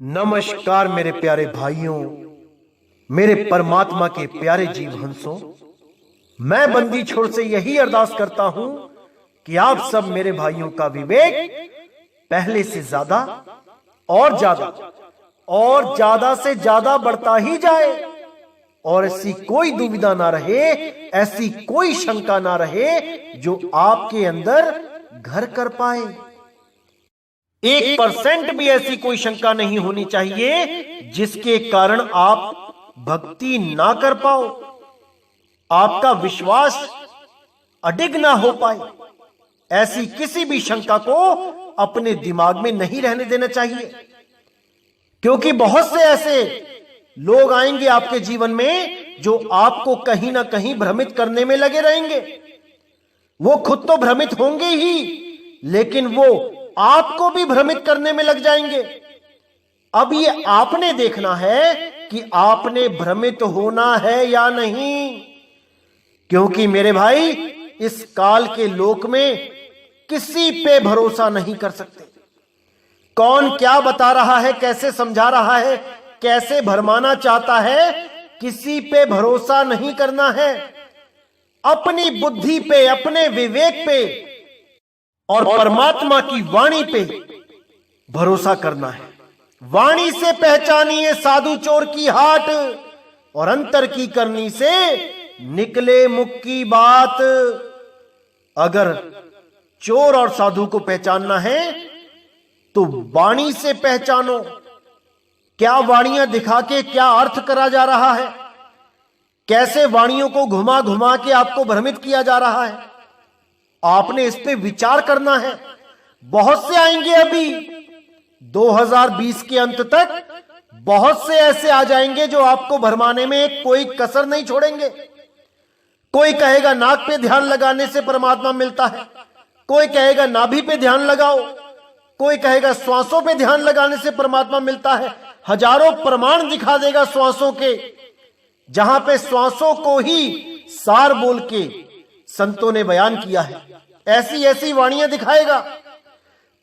नमस्कार मेरे प्यारे भाइयों, मेरे परमात्मा के प्यारे जीव हंसों। मैं बंदी छोड़ से यही अरदास करता हूं कि आप सब मेरे भाइयों का विवेक पहले से ज्यादा और ज्यादा से ज्यादा बढ़ता ही जाए और ऐसी कोई दुविधा ना रहे, ऐसी कोई शंका ना रहे जो आपके अंदर घर कर पाए। 1% भी ऐसी कोई शंका नहीं होनी चाहिए जिसके कारण आप भक्ति ना कर पाओ, आपका विश्वास अडिग ना हो पाए। ऐसी किसी भी शंका को अपने दिमाग में नहीं रहने देना चाहिए, क्योंकि बहुत से ऐसे लोग आएंगे आपके जीवन में जो आपको कहीं ना कहीं भ्रमित करने में लगे रहेंगे। वो खुद तो भ्रमित होंगे ही, लेकिन वो आपको भी भ्रमित करने में लग जाएंगे। अब ये आपने देखना है कि आपने भ्रमित होना है या नहीं, क्योंकि मेरे भाई इस काल के लोक में किसी पे भरोसा नहीं कर सकते। कौन क्या बता रहा है, कैसे समझा रहा है, कैसे भरमाना चाहता है, किसी पे भरोसा नहीं करना है। अपनी बुद्धि पे, अपने विवेक पे और परमात्मा की वाणी पे भरोसा करना है। वाणी से पहचानिए साधु चोर की हाट, और अंतर की करनी से निकले मुख की बात। अगर चोर और साधु को पहचानना है तो वाणी से पहचानो। क्या वाणियां दिखा के क्या अर्थ करा जा रहा है, कैसे वाणियों को घुमा घुमा के आपको भ्रमित किया जा रहा है, आपने इस पे विचार करना है। बहुत से आएंगे अभी 2020 के अंत तक, बहुत से ऐसे आ जाएंगे जो आपको भरमाने में कोई कसर नहीं छोड़ेंगे। कोई कहेगा नाक पे ध्यान लगाने से परमात्मा मिलता है, कोई कहेगा नाभि पे ध्यान लगाओ, कोई कहेगा श्वासों पे ध्यान लगाने से परमात्मा मिलता है। हजारों प्रमाण दिखा देगा श्वासों के, जहां पे श्वासों को ही सार बोल के संतों ने बयान किया है। ऐसी ऐसी वाणियां दिखाएगा।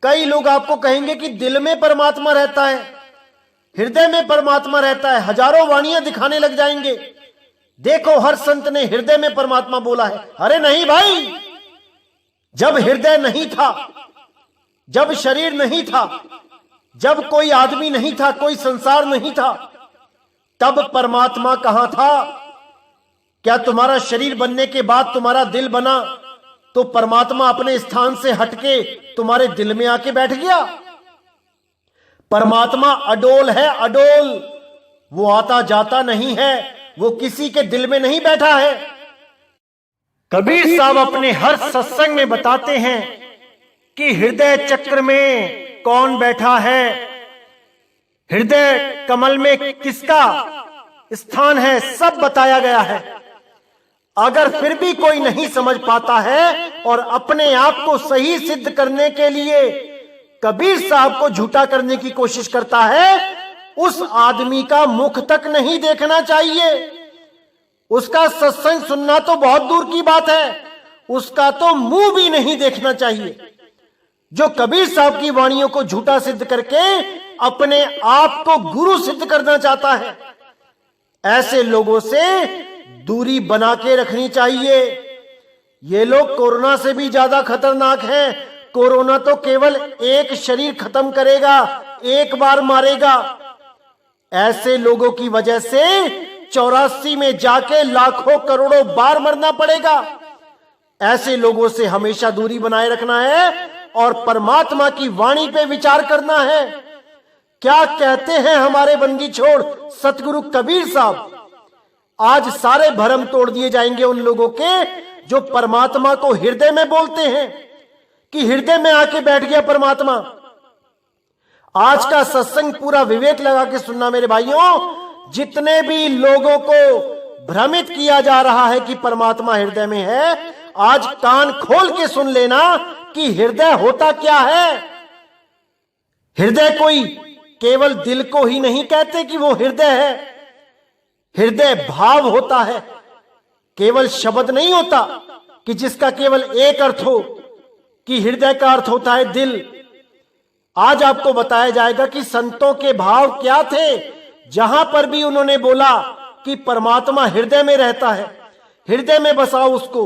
कई लोग आपको कहेंगे कि दिल में परमात्मा रहता है, हृदय में परमात्मा रहता है। हजारों वाणियां दिखाने लग जाएंगे। देखो हर संत ने हृदय में परमात्मा बोला है। अरे नहीं भाई, जब हृदय नहीं था, जब शरीर नहीं था, जब कोई आदमी नहीं था, कोई संसार नहीं था, तब परमात्मा कहां था? क्या तुम्हारा शरीर बनने के बाद तुम्हारा दिल बना तो परमात्मा अपने स्थान से हटके तुम्हारे दिल में आके बैठ गया? परमात्मा अडोल है, अडोल। वो आता जाता नहीं है, वो किसी के दिल में नहीं बैठा है। कबीर साहब अपने हर सत्संग में बताते हैं कि हृदय चक्र में कौन बैठा है, हृदय कमल में किसका स्थान है, सब बताया गया है। अगर फिर भी कोई नहीं समझ पाता है और अपने आप को सही सिद्ध करने के लिए कबीर साहब को झूठा करने की कोशिश करता है, उस आदमी का मुख तक नहीं देखना चाहिए। उसका सत्संग सुनना तो बहुत दूर की बात है, उसका तो मुंह भी नहीं देखना चाहिए। जो कबीर साहब की वाणियों को झूठा सिद्ध करके अपने आप को गुरु सिद्ध करना चाहता है, ऐसे लोगों से दूरी बना के रखनी चाहिए। ये लोग कोरोना से भी ज्यादा खतरनाक हैं। कोरोना तो केवल एक शरीर खत्म करेगा, एक बार मारेगा। ऐसे लोगों की वजह से 84 में जाके लाखों करोड़ों बार मरना पड़ेगा। ऐसे लोगों से हमेशा दूरी बनाए रखना है और परमात्मा की वाणी पे विचार करना है। क्या कहते हैं हमारे बंदी छोड़ सतगुरु कबीर साहब? आज सारे भरम तोड़ दिए जाएंगे उन लोगों के जो परमात्मा को हृदय में बोलते हैं कि हृदय में आके बैठ गया परमात्मा। आज का सत्संग पूरा विवेक लगा के सुनना मेरे भाइयों। जितने भी लोगों को भ्रमित किया जा रहा है कि परमात्मा हृदय में है, आज कान खोल के सुन लेना कि हृदय होता क्या है। हृदय कोई केवल दिल को ही नहीं कहते कि वो हृदय है। हृदय भाव होता है, केवल शब्द नहीं होता कि जिसका केवल एक अर्थ हो कि हृदय का अर्थ होता है दिल। आज आपको बताया जाएगा कि संतों के भाव क्या थे। जहां पर भी उन्होंने बोला कि परमात्मा हृदय में रहता है, हृदय में बसाओ उसको,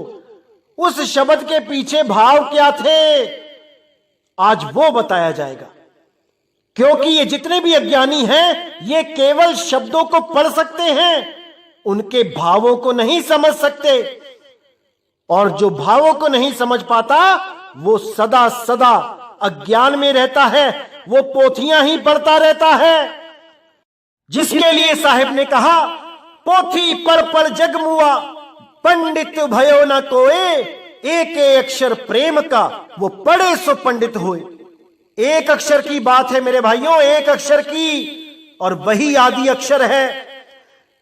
उस शब्द के पीछे भाव क्या थे, आज वो बताया जाएगा। क्योंकि ये जितने भी अज्ञानी हैं, ये केवल शब्दों को पढ़ सकते हैं, उनके भावों को नहीं समझ सकते। और जो भावों को नहीं समझ पाता वो सदा सदा अज्ञान में रहता है, वो पोथियां ही पढ़ता रहता है। जिसके लिए साहिब ने कहा, पोथी पर जगमुआ, पंडित भयो न कोए, एक अक्षर प्रेम का, वो पढ़े सो पंडित होए। एक अक्षर की बात है मेरे भाइयों, एक अक्षर की, और वही आदि अक्षर है।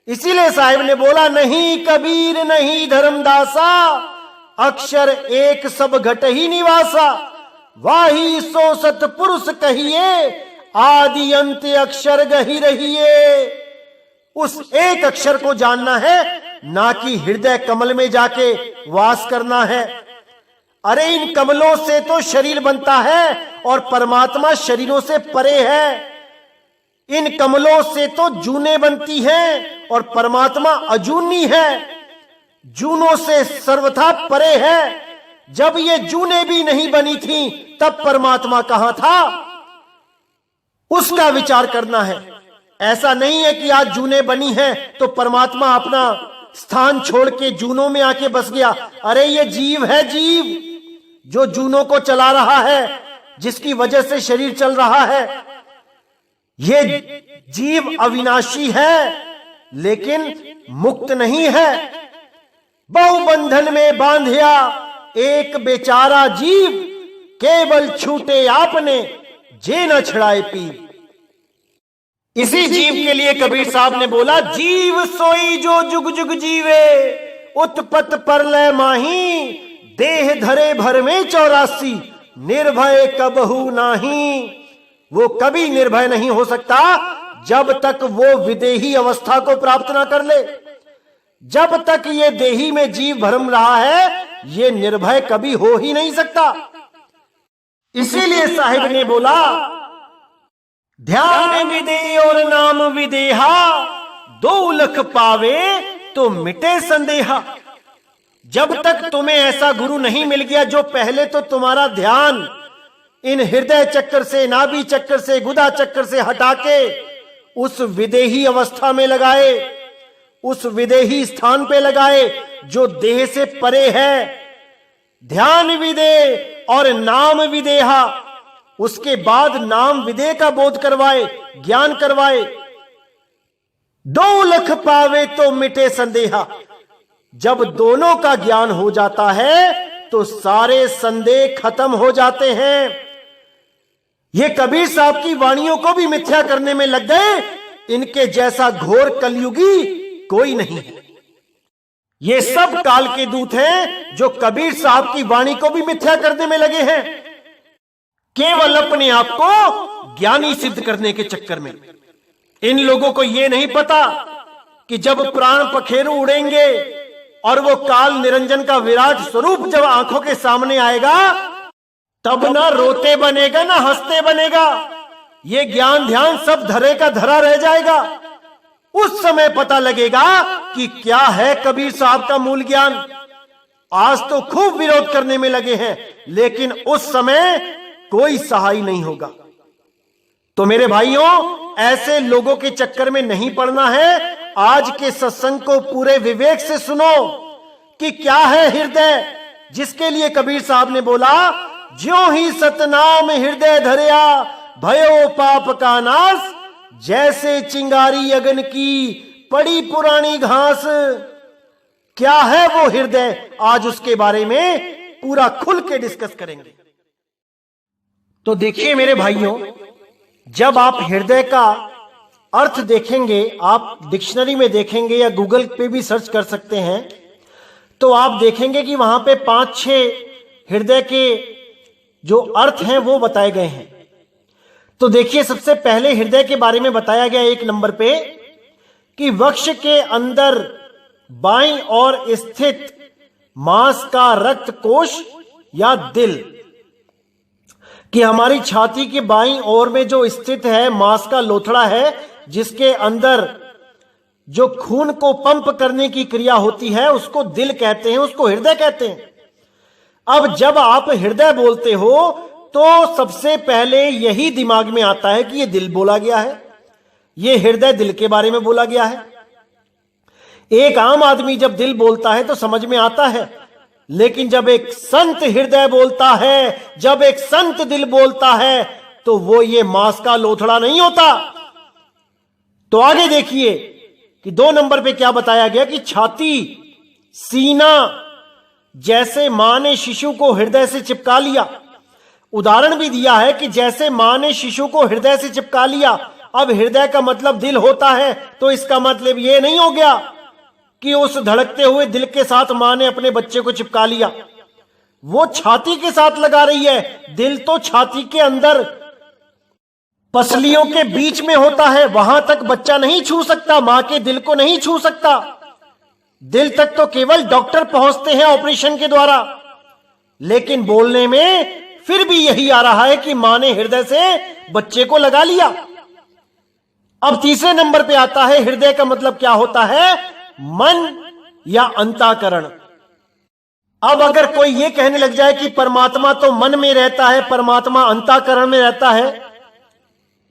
इसीलिए साहिब ने बोला, नहीं कबीर नहीं धर्मदासा, अक्षर एक सब घट ही निवासा, वाही सो सतपुरुष कहिए, आदि अंत अक्षर गही रहिए। उस एक अक्षर को जानना है, ना कि हृदय कमल में जाके वास करना है। अरे इन कमलों से तो शरीर बनता है और परमात्मा शरीरों से परे है। इन कमलों से तो जूने बनती हैं और परमात्मा अजूनी है, जूनों से सर्वथा परे है। जब ये जूने भी नहीं बनी थी तब परमात्मा कहां था, उसका विचार करना है। ऐसा नहीं है कि आज जूने बनी है तो परमात्मा अपना स्थान छोड़ के जूनों में आके बस गया। अरे ये जीव है, जीव जो जूनों को चला रहा है, जिसकी वजह से शरीर चल रहा है। ये जीव अविनाशी है लेकिन मुक्त नहीं है। बहुबंधन में बांधिया एक बेचारा जीव, केवल छूटे आपने जे न छड़ाए पीर। इसी जीव के लिए कबीर साहब ने बोला, जीव सोई जो जुग जुग जीवे, उत्पत परलय माही, देह धरे भर में 84, निर्भय कबहू नाही। वो कभी निर्भय नहीं हो सकता जब तक वो विदेही अवस्था को प्राप्त ना कर ले। जब तक ये देही में जीव भरम रहा है, ये निर्भय कभी हो ही नहीं सकता। इसीलिए साहिब ने बोला, ध्यान विदे और नाम विदेहा, 2 लख पावे तो मिटे संदेहा। जब तक तुम्हें ऐसा गुरु नहीं मिल गया जो पहले तो तुम्हारा ध्यान इन हृदय चक्कर से, नाभि चक्कर से, गुदा चक्कर से हटा के उस विदेही अवस्था में लगाए, उस विदेही स्थान पे लगाए जो देह से परे है। ध्यान विदे और नाम विदेहा, उसके बाद नाम विदे का बोध करवाए, ज्ञान करवाए। 2 लख पावे तो मिटे संदेहा। जब दोनों का ज्ञान हो जाता है तो सारे संदेह खत्म हो जाते हैं। ये कबीर साहब की वाणियों को भी मिथ्या करने में लग गए। इनके जैसा घोर कलयुगी कोई नहीं है। ये सब काल के दूत हैं जो कबीर साहब की वाणी को भी मिथ्या करने में लगे हैं, केवल अपने आप को ज्ञानी सिद्ध करने के चक्कर में। इन लोगों को यह नहीं पता कि जब प्राण पखेरु उड़ेंगे और वो काल निरंजन का विराट स्वरूप जब आंखों के सामने आएगा, तब ना रोते बनेगा ना हंसते बनेगा। ये ज्ञान ध्यान सब धरे का धरा रह जाएगा। उस समय पता लगेगा कि क्या है कबीर साहब का मूल ज्ञान। आज तो खूब विरोध करने में लगे हैं, लेकिन उस समय कोई सहाय नहीं होगा। तो मेरे भाइयों, ऐसे लोगों के चक्कर में नहीं पड़ना है। आज के सत्संग को पूरे विवेक से सुनो कि क्या है हृदय, जिसके लिए कबीर साहब ने बोला, ज्यों ही सतनाम हृदय धरिया, भयो पाप का नाश, जैसे चिंगारी अगन की पड़ी पुरानी घास। क्या है वो हृदय, आज उसके बारे में पूरा खुल के डिस्कस करेंगे। तो देखिए मेरे भाइयों, जब आप हृदय का अर्थ देखेंगे, आप डिक्शनरी में देखेंगे या गूगल पे भी सर्च कर सकते हैं, तो आप देखेंगे कि वहां पे 5-6 हृदय के जो अर्थ हैं वो बताए गए हैं। तो देखिए, सबसे पहले हृदय के बारे में बताया गया 1 नंबर पे कि वक्ष के अंदर बाईं ओर स्थित मांस का रक्त कोश या दिल। कि हमारी छाती के बाईं ओर में जो स्थित है मांस का लोथड़ा है, जिसके अंदर जो खून को पंप करने की क्रिया होती है, उसको दिल कहते हैं, उसको हृदय कहते हैं। अब जब आप हृदय बोलते हो तो सबसे पहले यही दिमाग में आता है कि यह दिल बोला गया है, यह हृदय दिल के बारे में बोला गया है। एक आम आदमी जब दिल बोलता है तो समझ में आता है, लेकिन जब एक संत हृदय बोलता है, जब एक संत दिल बोलता है, तो वो ये मांस का लोथड़ा नहीं होता। तो आगे देखिए कि 2 नंबर पे क्या बताया गया कि छाती, सीना, जैसे मां ने शिशु को हृदय से चिपका लिया। उदाहरण भी दिया है कि जैसे मां ने शिशु को हृदय से चिपका लिया। अब हृदय का मतलब दिल होता है, तो इसका मतलब यह नहीं हो गया कि उस धड़कते हुए दिल के साथ मां ने अपने बच्चे को चिपका लिया। वो छाती के साथ लगा रही है, दिल तो छाती के अंदर पसलियों के बीच में होता है, वहां तक बच्चा नहीं छू सकता, मां के दिल को नहीं छू सकता। दिल तक तो केवल डॉक्टर पहुंचते हैं ऑपरेशन के द्वारा। लेकिन बोलने में फिर भी यही आ रहा है कि मां ने हृदय से बच्चे को लगा लिया। अब तीसरे नंबर पे आता है हृदय का मतलब क्या होता है, मन या अंतःकरण। अब अगर कोई ये कहने लग जाए कि परमात्मा तो मन में रहता है, परमात्मा अंतःकरण में रहता है,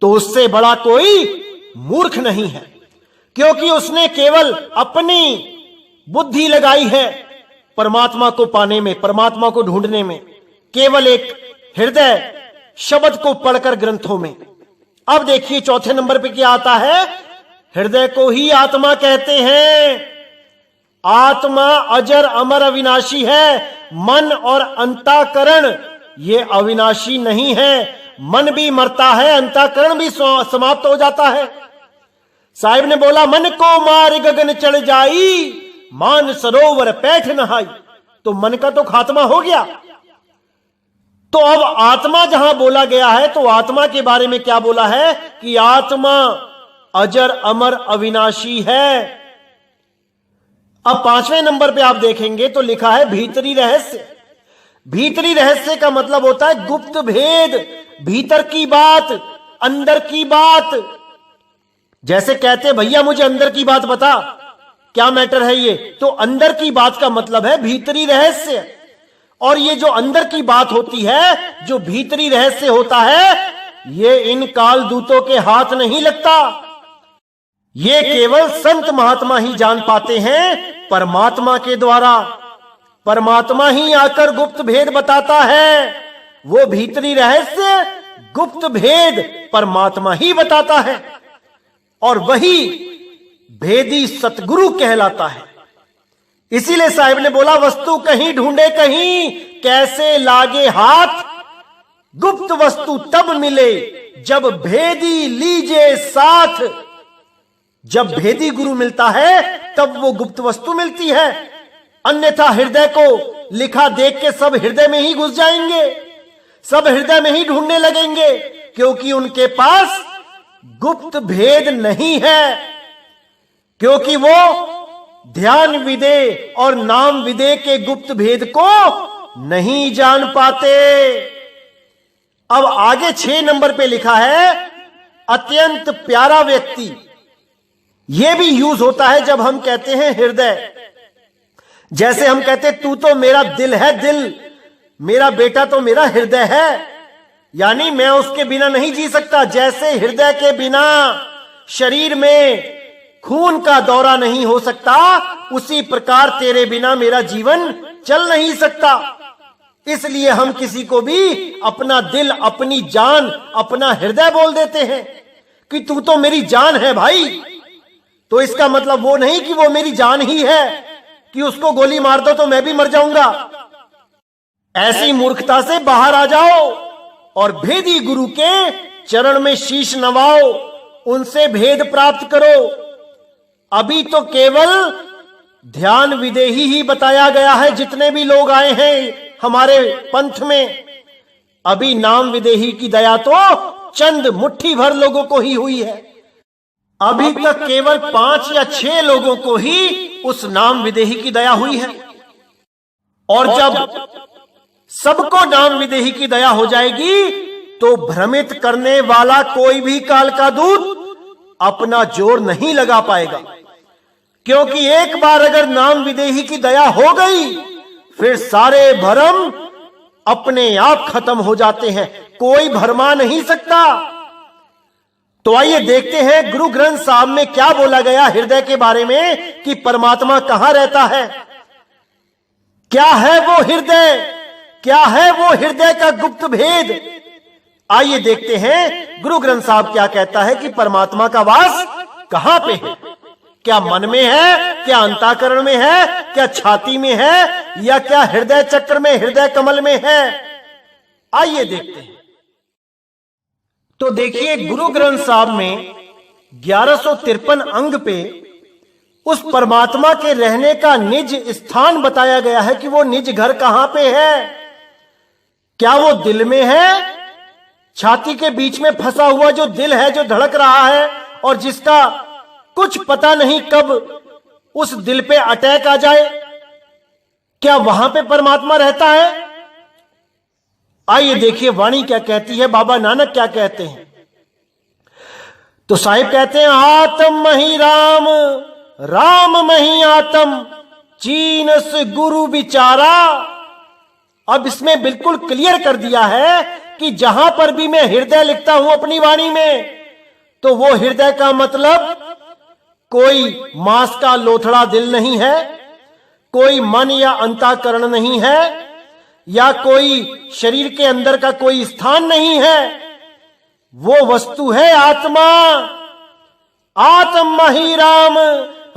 तो उससे बड़ा कोई मूर्ख नहीं है, क्योंकि उसने केवल अपनी बुद्धि लगाई है परमात्मा को पाने में, परमात्मा को ढूंढने में, केवल एक हृदय शब्द को पढ़कर ग्रंथों में। अब देखिए चौथे नंबर पे क्या आता है, हृदय को ही आत्मा कहते हैं। आत्मा अजर अमर अविनाशी है, मन और अंतःकरण ये अविनाशी नहीं है। मन भी मरता है, अंतःकरण भी समाप्त हो जाता है। साहिब ने बोला मन को मार गगन चढ़ जाई, मान सरोवर पैठ नहाई। तो मन का तो खात्मा हो गया। तो अब आत्मा जहां बोला गया है, तो आत्मा के बारे में क्या बोला है कि आत्मा अजर अमर अविनाशी है। अब 5वें नंबर पे आप देखेंगे तो लिखा है भीतरी रहस्य। भीतरी रहस्य का मतलब होता है गुप्त भेद, भीतर की बात, अंदर की बात। जैसे कहते भैया मुझे अंदर की बात बता, क्या मैटर है ये, तो अंदर की बात का मतलब है भीतरी रहस्य। और ये जो अंदर की बात होती है, जो भीतरी रहस्य होता है, ये इन काल दूतों के हाथ नहीं लगता। ये केवल संत महात्मा ही जान पाते हैं परमात्मा के द्वारा। परमात्मा ही आकर गुप्त भेद बताता है। वो भीतरी रहस्य, गुप्त भेद परमात्मा ही बताता है, और वही भेदी सतगुरु कहलाता है। इसीलिए साहिब ने बोला वस्तु कहीं ढूंढे कहीं, कैसे लागे हाथ, गुप्त वस्तु तब मिले जब भेदी लीजे साथ। जब भेदी गुरु मिलता है तब वो गुप्त वस्तु मिलती है, अन्यथा हृदय को लिखा देख के सब हृदय में ही घुस जाएंगे, सब हृदय में ही ढूंढने लगेंगे, क्योंकि उनके पास गुप्त भेद नहीं है, क्योंकि वो ध्यान विदे और नाम विदे के गुप्त भेद को नहीं जान पाते। अब आगे 6 नंबर पे लिखा है अत्यंत प्यारा व्यक्ति। यह भी यूज होता है जब हम कहते हैं हृदय। जैसे हम कहते तू तो मेरा दिल है, दिल, मेरा बेटा तो मेरा हृदय है, यानी मैं उसके बिना नहीं जी सकता। जैसे हृदय के बिना शरीर में खून का दौरा नहीं हो सकता, उसी प्रकार तेरे बिना मेरा जीवन चल नहीं सकता। इसलिए हम किसी को भी अपना दिल, अपनी जान, अपना हृदय बोल देते हैं कि तू तो मेरी जान है भाई। तो इसका मतलब वो नहीं कि वो मेरी जान ही है, कि उसको गोली मार दो तो मैं भी मर जाऊंगा। ऐसी मूर्खता से बाहर आ जाओ और भेदी गुरु के चरण में शीश नवाओ, उनसे भेद प्राप्त करो। अभी तो केवल ध्यान विदेही ही बताया गया है। जितने भी लोग आए हैं हमारे पंथ में, अभी नाम विदेही की दया तो चंद मुट्ठी भर लोगों को ही हुई है। अभी तक केवल 5 या 6 लोगों को ही उस नाम विदेही की दया हुई है। और जब सबको नाम विदेही की दया हो जाएगी तो भ्रमित करने वाला कोई भी काल का दूत अपना जोर नहीं लगा पाएगा, क्योंकि एक बार अगर नाम विदेही की दया हो गई फिर सारे भ्रम अपने आप खत्म हो जाते हैं, कोई भरमा नहीं सकता। तो आइए देखते हैं गुरु ग्रंथ साहब में क्या बोला गया हृदय के बारे में कि परमात्मा कहां रहता है, क्या है वो हृदय, क्या है वो हृदय का गुप्त भेद। आइए देखते हैं गुरु ग्रंथ साहब क्या कहता है कि परमात्मा का वास कहां पे है, क्या मन में है, क्या अंतःकरण में है, क्या छाती में है, या क्या हृदय चक्र में, हृदय कमल में है। आइए देखते हैं। तो देखिए गुरु ग्रंथ साहब में 1153 अंग पे उस परमात्मा के रहने का निज स्थान बताया गया है कि वो निज घर कहां पे है। क्या वो दिल में है, छाती के बीच में फंसा हुआ जो दिल है जो धड़क रहा है और जिसका कुछ पता नहीं कब उस दिल पे अटैक आ जाए, क्या वहां पे परमात्मा रहता है। आइए देखिए वाणी क्या कहती है, बाबा नानक क्या कहते हैं। तो साहिब कहते हैं आत्म मही राम, राम मही आत्म, चीनस गुरु विचारा। अब इसमें बिल्कुल क्लियर कर दिया है कि जहां पर भी मैं हृदय लिखता हूं अपनी वाणी में, तो वो हृदय का मतलब कोई मांस का लोथड़ा दिल नहीं है, कोई मन या अंतःकरण नहीं है, या कोई शरीर के अंदर का कोई स्थान नहीं है, वो वस्तु है आत्मा। आत्म मही राम,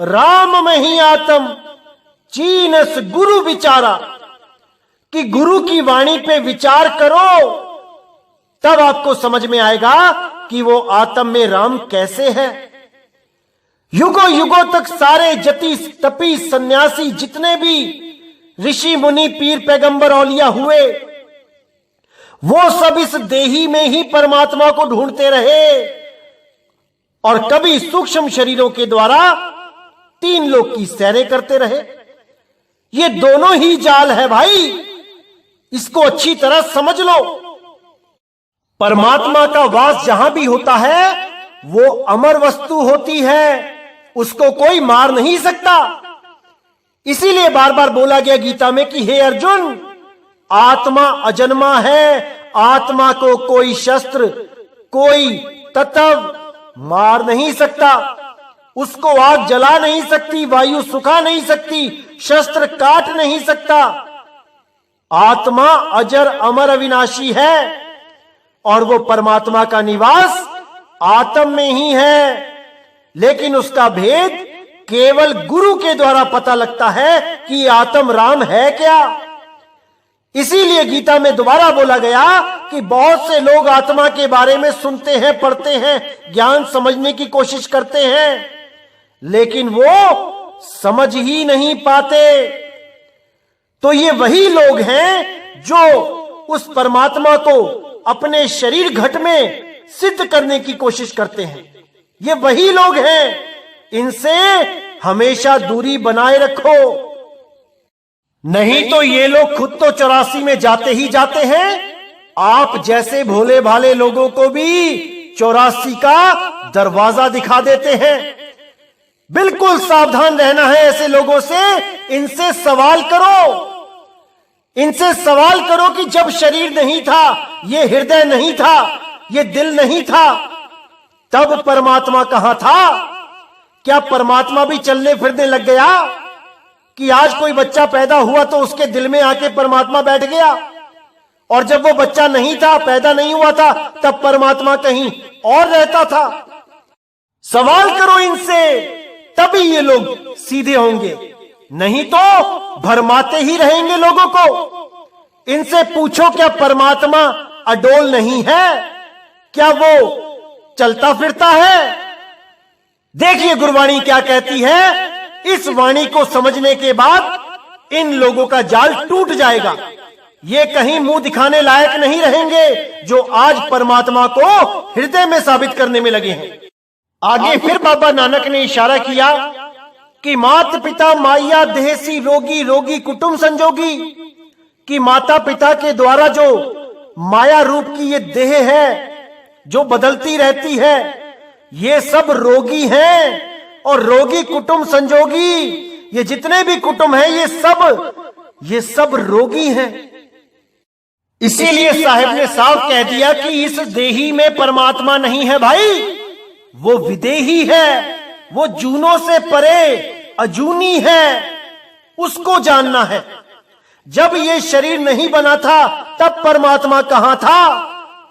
राम मही आत्म, चीनस गुरु विचारा। कि गुरु की वाणी पे विचार करो, तब आपको समझ में आएगा कि वो आत्म में राम कैसे है। युगों युगों तक सारे जति तपी सन्यासी जितने भी ऋषि मुनि पीर पैगंबर औलिया हुए, वो सब इस देही में ही परमात्मा को ढूंढते रहे और कभी सूक्ष्म शरीरों के द्वारा 3 लोक की सैरें करते रहे। ये दोनों ही जाल है भाई, इसको अच्छी तरह समझ लो। परमात्मा का वास जहां भी होता है वो अमर वस्तु होती है, उसको कोई मार नहीं सकता। इसीलिए बार बार बोला गया गीता में कि हे अर्जुन, आत्मा अजन्मा है, आत्मा को कोई शस्त्र, कोई तत्व मार नहीं सकता, उसको आग जला नहीं सकती, वायु सुखा नहीं सकती, शस्त्र काट नहीं सकता। आत्मा अजर अमर अविनाशी है और वो परमात्मा का निवास आत्म में ही है, लेकिन उसका भेद केवल गुरु के द्वारा पता लगता है कि आत्म राम है क्या। इसीलिए गीता में दोबारा बोला गया कि बहुत से लोग आत्मा के बारे में सुनते हैं, पढ़ते हैं, ज्ञान समझने की कोशिश करते हैं, लेकिन वो समझ ही नहीं पाते। तो ये वही लोग हैं जो उस परमात्मा को अपने शरीर घट में सिद्ध करने की कोशिश करते हैं। ये वही लोग हैं, इनसे हमेशा दूरी बनाए रखो, नहीं तो ये लोग खुद तो 84 में जाते ही जाते हैं, आप जैसे भोले भाले लोगों को भी 84 का दरवाजा दिखा देते हैं। बिल्कुल सावधान रहना है ऐसे लोगों से। इनसे सवाल करो, इनसे सवाल करो कि जब शरीर नहीं था, ये हृदय नहीं था, ये दिल नहीं था, तब परमात्मा कहां था। क्या परमात्मा भी चलने फिरने लग गया कि आज कोई बच्चा पैदा हुआ तो उसके दिल में आके परमात्मा बैठ गया, और जब वो बच्चा नहीं था, पैदा नहीं हुआ था, तब परमात्मा कहीं और रहता था। सवाल करो इनसे, तभी ये लोग सीधे होंगे, नहीं तो भरमाते ही रहेंगे लोगों को। इनसे पूछो क्या परमात्मा अडोल नहीं है, क्या वो चलता फिरता है। देखिए गुरबाणी क्या कहती है, इस वाणी को समझने के बाद इन लोगों का जाल टूट जाएगा। ये कहीं मुंह दिखाने लायक नहीं रहेंगे जो आज परमात्मा को हृदय में साबित करने में लगे हैं। आगे फिर बाबा नानक ने इशारा किया कि माता पिता माया देहसी रोगी, रोगी कुटुंब संजोगी, कि माता पिता के द्वारा जो माया रूप की ये देह है जो बदलती रहती है, ये सब रोगी हैं। और रोगी कुटुंब संजोगी, ये जितने भी कुटुंब हैं ये सब रोगी हैं। इसीलिए साहिब ने साफ कह दिया कि इस देही में परमात्मा नहीं है भाई, वो विदेही है, वो जूनों से परे अजूनी है, उसको जानना है। जब ये शरीर नहीं बना था तब परमात्मा कहां था,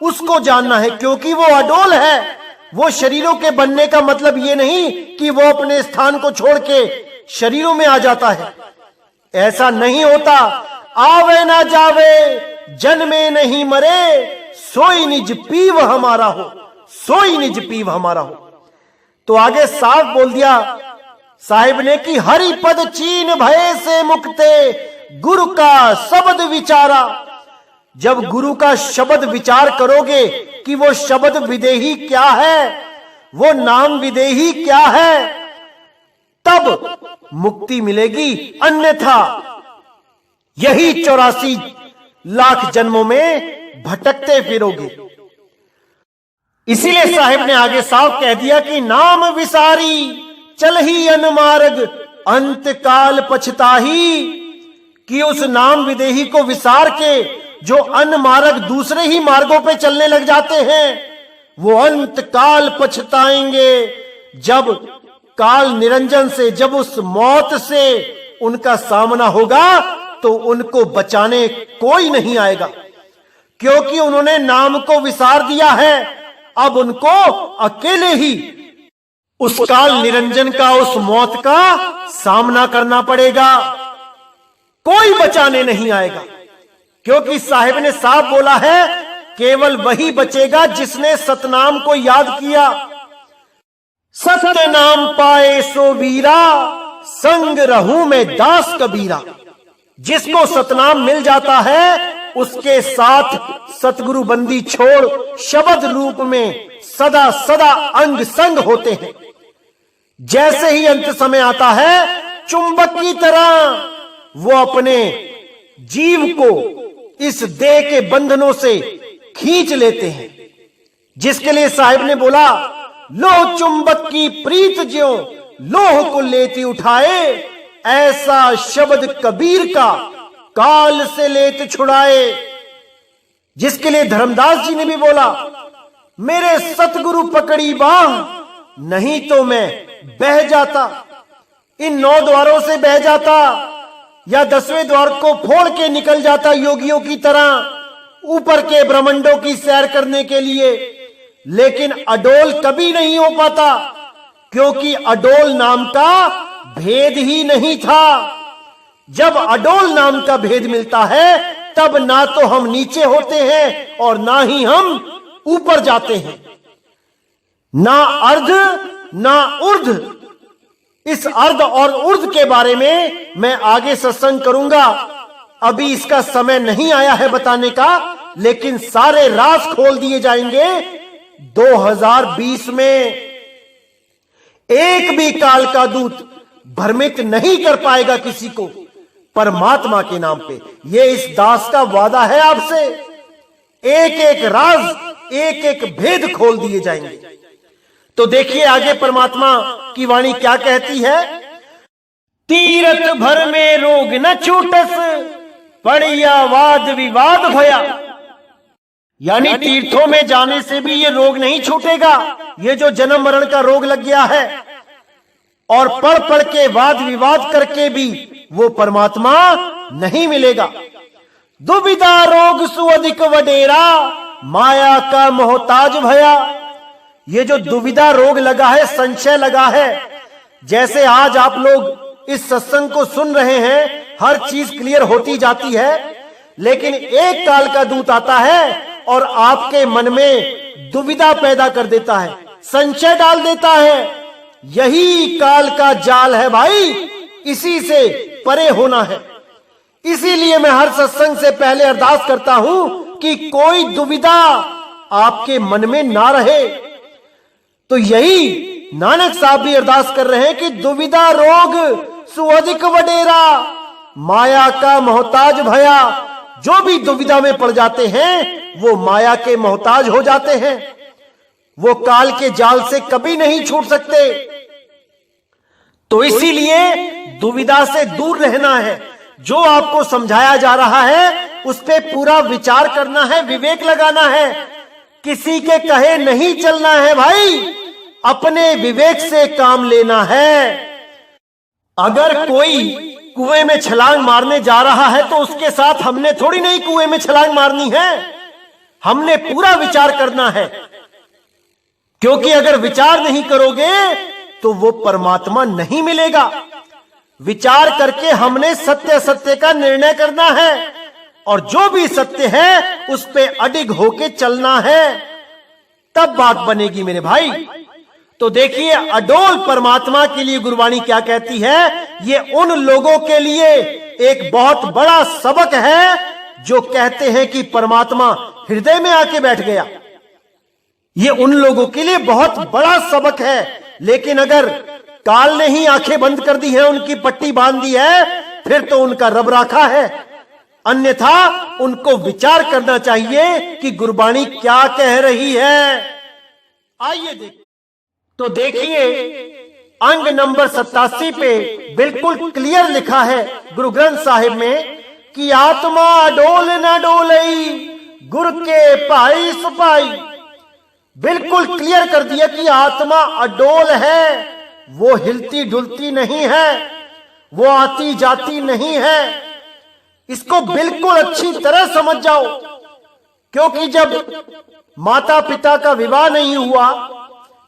उसको जानना है, क्योंकि वो अडोल है। वो शरीरों के बनने का मतलब ये नहीं कि वो अपने स्थान को छोड़ के शरीरों में आ जाता है, ऐसा नहीं होता। आवे ना जावे, जन्मे नहीं मरे, सोई निज पीव हमारा हो, सोई निज पीव हमारा हो। तो आगे साफ बोल दिया साहिब ने कि हरि पद चीन भय से मुक्ते, गुरु का शब्द विचारा। जब गुरु का शब्द विचार करोगे कि वो शब्द विदेही क्या है, वो नाम विदेही क्या है, तब मुक्ति मिलेगी। अन्यथा यही 84 लाख जन्मों में भटकते फिरोगे। इसीलिए साहिब ने आगे साफ कह दिया कि नाम विसारी चल ही अनमार्ग, अंत काल पछताही। कि उस नाम विदेही को विसार के जो अनमार्ग दूसरे ही मार्गों पे चलने लग जाते हैं, वो अंत काल पछताएंगे। जब काल निरंजन से, जब उस मौत से उनका सामना होगा तो उनको बचाने कोई नहीं आएगा, क्योंकि उन्होंने नाम को विसार दिया है। अब उनको अकेले ही उस काल निरंजन का, उस मौत का सामना करना पड़ेगा, कोई बचाने नहीं आएगा। क्योंकि साहिब ने साफ बोला है केवल वही बचेगा जिसने सतनाम को याद किया। सत्य नाम पाए सो वीरा, संग रहूं मैं दास कबीरा। जिसको सतनाम मिल जाता है उसके साथ सतगुरु बंदी छोड़ शब्द रूप में सदा सदा अंग संग होते हैं। जैसे ही अंत समय आता है, चुंबक की तरह वो अपने जीव को इस देह के बंधनों से खींच लेते हैं। जिसके लिए साहिब ने बोला, लोह चुंबक की प्रीत ज्यों लोह को लेती उठाए, ऐसा शब्द कबीर का काल से लेत छुड़ाए। जिसके लिए धर्मदास जी ने भी बोला, मेरे सतगुरु पकड़ी बाह, नहीं तो मैं बह जाता, इन 9 द्वारों से बह जाता, या 10वें द्वार को फोड़ के निकल जाता योगियों की तरह ऊपर के ब्रह्मांडों की सैर करने के लिए। लेकिन अडोल कभी नहीं हो पाता, क्योंकि अडोल नाम का भेद ही नहीं था। जब अडोल नाम का भेद मिलता है तब ना तो हम नीचे होते हैं और ना ही हम ऊपर जाते हैं, ना अर्ध ना ऊर्ध्व। इस अर्ध और ऊर्ध्व के बारे में मैं आगे सत्संग करूंगा, अभी इसका समय नहीं आया है बताने का, लेकिन सारे राज खोल दिए जाएंगे 2020 में। एक भी काल का दूत भ्रमित नहीं कर पाएगा किसी को परमात्मा के नाम पे। ये इस दास का वादा है आपसे। एक एक राज, एक एक भेद खोल दिए जाएंगे। तो देखिए आगे परमात्मा की वाणी क्या कहती है। तीरथ भर में रोग न छूटस, पड़िया वाद विवाद भया। यानी तीर्थों में जाने से भी ये रोग नहीं छूटेगा, ये जो जन्म मरण का रोग लग गया है, और पढ़ पढ़ के वाद विवाद करके भी वो परमात्मा नहीं मिलेगा। दुविधा रोग सुअधिक वडेरा, माया का मोहताज भया। ये जो दुविधा रोग लगा है, संशय लगा है, जैसे आज आप लोग इस सत्संग को सुन रहे हैं, हर चीज क्लियर होती जाती है, लेकिन एक काल का दूत आता है और आपके मन में दुविधा पैदा कर देता है, संशय डाल देता है। यही काल का जाल है भाई, इसी से परे होना है। इसीलिए मैं हर सत्संग से पहले अरदास करता हूं कि कोई दुविधा आपके मन में ना रहे। तो यही नानक साहब भी अरदास कर रहे हैं कि दुविधा रोग सुअधिक वडेरा, माया का मोहताज भया। जो भी दुविधा में पड़ जाते हैं वो माया के मोहताज हो जाते हैं। वो काल के जाल से कभी नहीं छूट सकते। तो इसीलिए दुविधा से दूर रहना है। जो आपको समझाया जा रहा है उस पे पूरा विचार करना है, विवेक लगाना है। किसी के कहे नहीं चलना है भाई, अपने विवेक से काम लेना है। अगर कोई कुएं में छलांग मारने जा रहा है तो उसके साथ हमने थोड़ी नहीं कुएं में छलांग मारनी है, हमने पूरा विचार करना है। क्योंकि अगर विचार नहीं करोगे तो वो परमात्मा नहीं मिलेगा। विचार करके हमने सत्य सत्य का निर्णय करना है और जो भी सत्य है उस पे अडिग होके चलना है, तब बात बनेगी मेरे भाई। तो देखिए अडोल परमात्मा के लिए गुरबाणी क्या कहती है। ये उन लोगों के लिए एक बहुत बड़ा सबक है जो कहते हैं कि परमात्मा हृदय में आके बैठ गया। ये उन लोगों के लिए बहुत बड़ा सबक है। लेकिन अगर काल ने ही आंखें बंद कर दी है, उनकी पट्टी बांध दी है, फिर तो उनका रब राखा है। अन्यथा उनको विचार करना चाहिए कि गुरबाणी क्या कह रही है। आइए देख तो देखिए अंग नंबर 87 पे बिल्कुल क्लियर लिखा है गुरु ग्रंथ साहिब में कि आत्मा डोल न डोलई गुर के पाई सुपाई। बिल्कुल क्लियर कर दिया कि आत्मा अडोल है, वो हिलती डुलती नहीं है, वो आती जाती नहीं है। इसको बिल्कुल अच्छी तरह समझ जाओ। क्योंकि जब माता पिता का विवाह नहीं हुआ,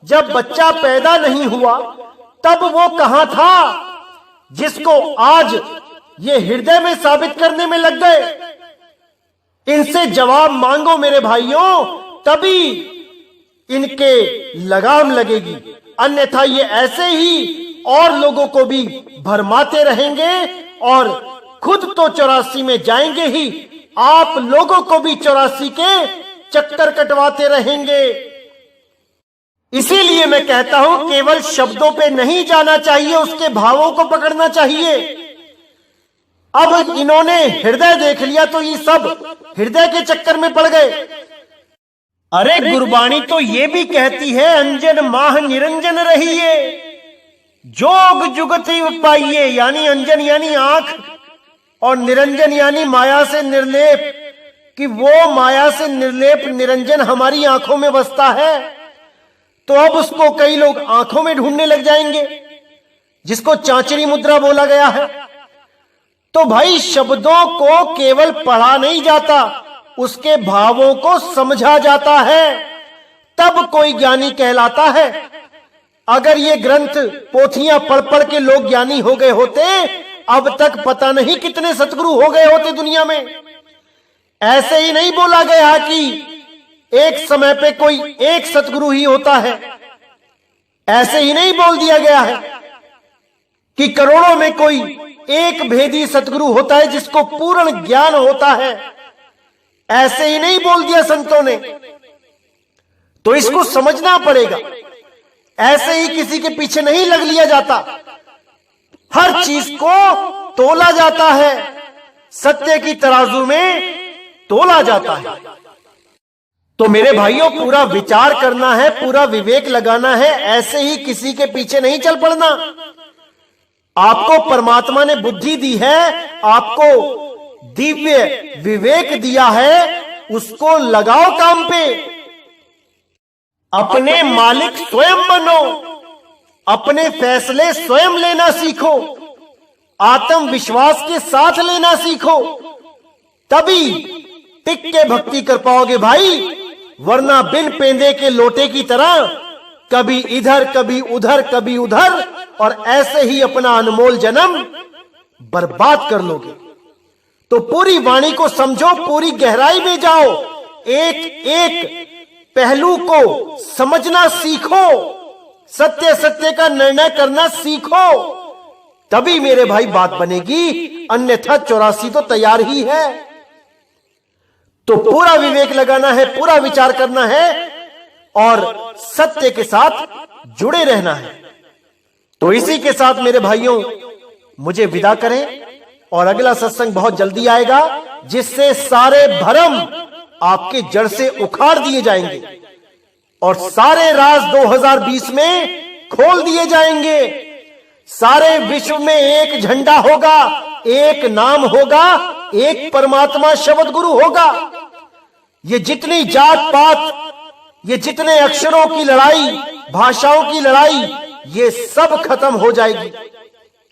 जब बच्चा पैदा नहीं हुआ, तब वो कहां था जिसको आज ये हृदय में साबित करने में लग गए। इनसे जवाब मांगो मेरे भाइयों, तभी इनके लगाम लगेगी। अन्यथा ये ऐसे ही और लोगों को भी भरमाते रहेंगे और खुद तो 84 में जाएंगे ही, आप लोगों को भी 84 के चक्कर कटवाते रहेंगे। इसीलिए मैं कहता हूं केवल शब्दों पे नहीं जाना चाहिए, उसके भावों को पकड़ना चाहिए। अब इन्होंने हृदय देख लिया तो ये सब हृदय के चक्कर में पड़ गए। अरे गुरबाणी तो ये भी कहती है अंजन माह निरंजन रहिए जोग जुगति पाइए। यानी अंजन यानी आंख और निरंजन यानी माया से निर्लेप, कि वो माया से निर्लेप निरंजन हमारी आंखों में बसता है। तो अब उसको कई लोग आंखों में ढूंढने लग जाएंगे, जिसको चांचरी मुद्रा बोला गया है। तो भाई शब्दों को केवल पढ़ा नहीं जाता, उसके भावों को समझा जाता है, तब कोई ज्ञानी कहलाता है। अगर ये ग्रंथ पोथियां पढ़ पढ़ के लोग ज्ञानी हो गए होते, अब तक पता नहीं कितने सतगुरु हो गए होते दुनिया में। ऐसे ही नहीं बोला गया कि एक समय पे कोई एक सतगुरु ही होता है। ऐसे ही नहीं बोल दिया गया है कि करोड़ों में कोई एक भेदी सतगुरु होता है जिसको पूर्ण ज्ञान होता है। ऐसे ही नहीं बोल दिया संतों ने। तो इसको समझना पड़ेगा। ऐसे ही किसी के पीछे नहीं लग लिया जाता, हर चीज को तोला जाता है, सत्य की तराजू में तोला जाता है। तो मेरे भाइयों पूरा विचार करना है, पूरा विवेक लगाना है, ऐसे ही किसी के पीछे नहीं चल पड़ना। आपको परमात्मा ने बुद्धि दी है, आपको दिव्य विवेक दिया है, उसको लगाओ काम पे। अपने मालिक स्वयं बनो, अपने फैसले स्वयं लेना सीखो, आत्मविश्वास के साथ लेना सीखो, तभी टिक के भक्ति कर पाओगे भाई। वरना बिन पेंदे के लोटे की तरह कभी इधर कभी उधर कभी उधर, और ऐसे ही अपना अनमोल जन्म बर्बाद कर लोगे। तो पूरी वाणी को समझो, पूरी गहराई में जाओ, एक एक पहलू को समझना सीखो, सत्य सत्य का निर्णय करना सीखो, तभी मेरे भाई बात बनेगी। अन्यथा 84 तो तैयार ही है। तो पूरा विवेक लगाना है, पूरा विचार करना है और सत्य के साथ जुड़े रहना है। तो इसी के साथ मेरे भाइयों मुझे विदा करें, और अगला सत्संग बहुत जल्दी आएगा। जिससे सारे भरम आपके जड़ से उखाड़ दिए जाएंगे और सारे राज 2020 में खोल दिए जाएंगे। सारे विश्व में एक झंडा होगा, एक नाम होगा, एक परमात्मा शब्द गुरु होगा। ये जितनी जात पात, ये जितने अक्षरों की लड़ाई, भाषाओं की लड़ाई, ये सब खत्म हो जाएगी।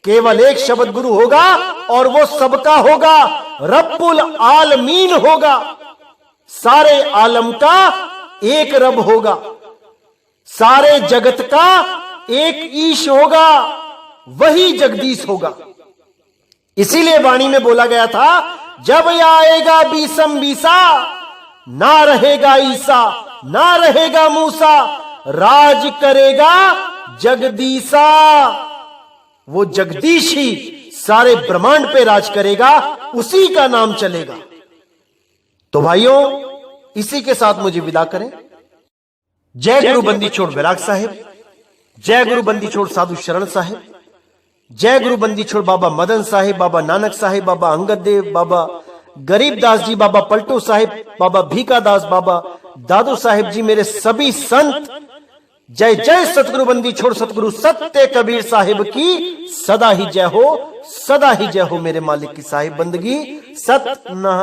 केवल एक शब्द गुरु होगा और वो सबका होगा, रब्बुल आलमीन होगा। सारे आलम का एक रब होगा, सारे जगत का एक ईश होगा, वही जगदीश होगा। इसीलिए वाणी में बोला गया था, जब आएगा बीसम बीसा, ना रहेगा ईसा, ना रहेगा मूसा, राज करेगा जगदीशा। वो जगदीश ही सारे ब्रह्मांड पे राज करेगा, उसी का नाम चलेगा। तो भाइयों, इसी के साथ मुझे विदा करें। जय गुरु बंदी छोड़ विराग साहिब, जय गुरु बंदी छोड़ साधु शरण साहिब, जय गुरु बंदी छोड़ बाबा मदन साहिब, बाबा नानक साहिब, बाबा अंगद देव, बाबा गरीबदास जी, बाबा पलटू साहिब, बाबा भीकादास, बाबा दादू साहिब जी, मेरे सभी संत। जय जय सतगुरु बंदी छोड़ सतगुरु सत्य कबीर साहिब की सदा ही जय हो, सदा ही जय हो। मेरे मालिक की साहिब बंदगी सत ना।